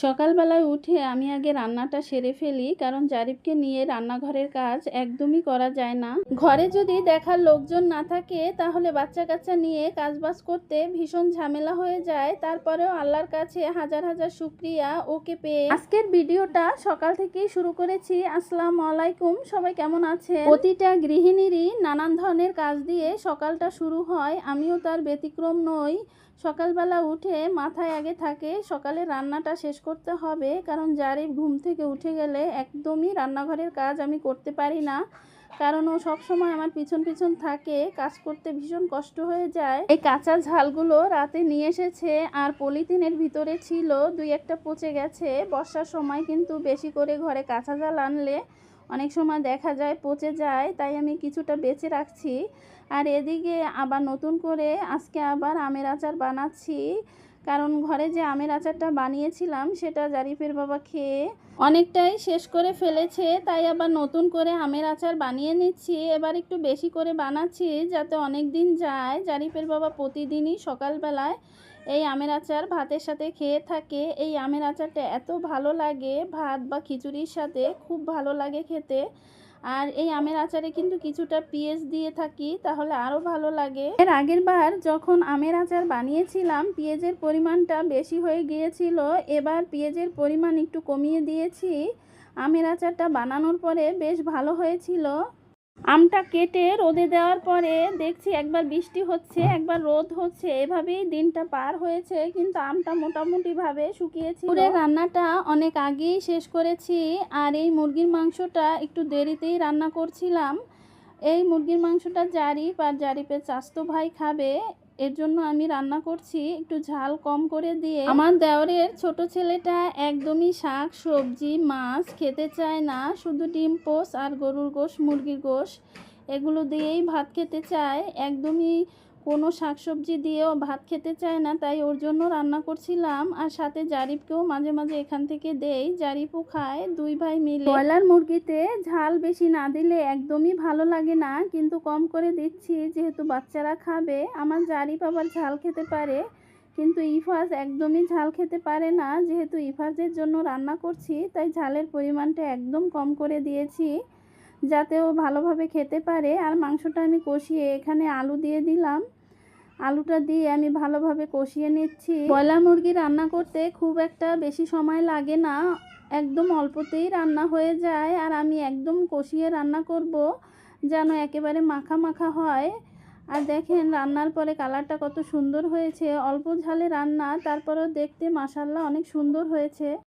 সকালবেলায় উঠে আমি আগে রান্নাটা সেরে ফেলি, কারণ জারিফকে নিয়ে রান্নাঘরের কাজ একদমই করা যায় না। ঘরে যদি দেখার লোকজন না থাকে তাহলে বাচ্চা কাচ্চা নিয়ে কাজবাজ করতে ভীষণ ঝামেলা হয়ে যায়। তারপরেও আল্লাহর কাছে হাজার হাজার শুকরিয়া ওকে পেয়ে আজকের ভিডিওটা সকাল থেকেই শুরু করেছি। আসসালামু আলাইকুম, সবাই কেমন আছেন? প্রতিটা গৃহিণীরই নানান ধরনের কাজ দিয়ে সকালটা শুরু হয়, আমিও তার ব্যতিক্রম নই। সকালবেলা উঠে মাথায় আগে থাকে সকালে রান্নাটা শেষ করতে হবে, কারণ জারিফ ঘুম থেকে উঠে গেলে একদমই রান্নাঘরের কাজ আমি করতে পারি না, কারণ ও সবসময় আমার পিছন পিছন থাকে, কাজ করতে ভীষণ কষ্ট হয়ে যায়। এই কাঁচা ঝালগুলো রাতে নিয়ে এসেছে, আর পলিথিনের ভিতরে ছিল, দুই একটা পচে গেছে। বর্ষার সময় কিন্তু বেশি করে ঘরে কাঁচা ঝাল আনলে অনেক সময় দেখা যায় পচে যায়, তাই আমি কিছুটা বেঁচে রাখছি। আর এদিকে আবার নতুন করে আজকে আবার আমের আচার বানাচ্ছি, কারণ ঘরে যে আমের আচারটা বানিয়েছিলাম সেটা জারিফের বাবা খেয়ে অনেকটাই শেষ করে ফেলেছে, তাই আবার নতুন করে আমের আচার বানিয়ে নিচ্ছি। এবার একটু বেশি করে বানাচ্ছি যাতে অনেক দিন যায়। জারিফের বাবা প্রতিদিনই সকালবেলায় এই আমের আচার ভাতের সাথে খেয়ে থাকে। এই আমের আচারটা এত ভালো লাগে, ভাত বা খিচুড়ির সাথে খুব ভালো লাগে খেতে। আর এই আমের আচারে কিন্তু কিছুটা পেঁয়াজ দিয়ে থাকি, তাহলে আরও ভালো লাগে। এর আগের বার যখন আমের আচার বানিয়েছিলাম পেঁয়াজের পরিমাণটা বেশি হয়ে গিয়েছিল, এবার পেঁয়াজের পরিমাণ একটু কমিয়ে দিয়েছি। আমের আচারটা বানানোর পরে বেশ ভালো হয়েছিল। আমটা কেটে রোদে দেওয়ার পরে দেখছি একবার বৃষ্টি হচ্ছে একবার রোদ হচ্ছে, এভাবেই দিনটা পার হয়েছে, কিন্তু আমটা মোটামুটিভাবে শুকিয়েছে। পুরো রান্নাটা অনেক আগেই শেষ করেছি। আর এই মুরগির মাংসটা একটু দেরিতেই রান্না করছিলাম। এই মুরগির মাংসটা জারিফ আর জারিফের চাচতো ভাই খাবে, এর জন্য আমি রান্না করছি একটু ঝাল কম করে দিয়ে। আমার দেওরের ছোট ছেলেটা একদমই শাক সবজি মাছ খেতে চায় না, শুধু ডিম পোস আর গরুর গোশ মুরগির গোশ এগুলো দিয়েই ভাত খেতে চায়, একদমই কোনো শাকসবজি দিয়েও ভাত খেতে চায় না, তাই ওর জন্য রান্না করছিলাম। আর সাথে জারিফকেও মাঝে মাঝে এখান থেকে দেই, জারিফও খায়, দুই ভাই মিলে। ব্রয়লার মুরগিতে ঝাল বেশি না দিলে একদমই ভালো লাগে না, কিন্তু কম করে দিচ্ছি যেহেতু বাচ্চারা খাবে। আমার জারিফ আবার ঝাল খেতে পারে, কিন্তু ইফাজ একদমই ঝাল খেতে পারে না। যেহেতু ইফাজের জন্য রান্না করছি তাই ঝালের পরিমাণটা একদম কম করে দিয়েছি, যাতে ও ভালোভাবে খেতে পারে। আর মাংসটা আমি কষিয়ে এখানে আলু দিয়ে দিলাম, আলুটা দিয়ে আমি ভালোভাবে কষিয়ে নিচ্ছি। ব্রয়লার মুরগি রান্না করতে খুব একটা বেশি সময় লাগে না, একদম অল্পতেই রান্না হয়ে যায়। আর আমি একদম কষিয়ে রান্না করব যেন একেবারে মাখা মাখা হয়। আর দেখেন রান্নার পরে কালারটা কত সুন্দর হয়েছে, অল্প ঝালে রান্না, তারপরেও দেখতে মাশাআল্লাহ অনেক সুন্দর হয়েছে।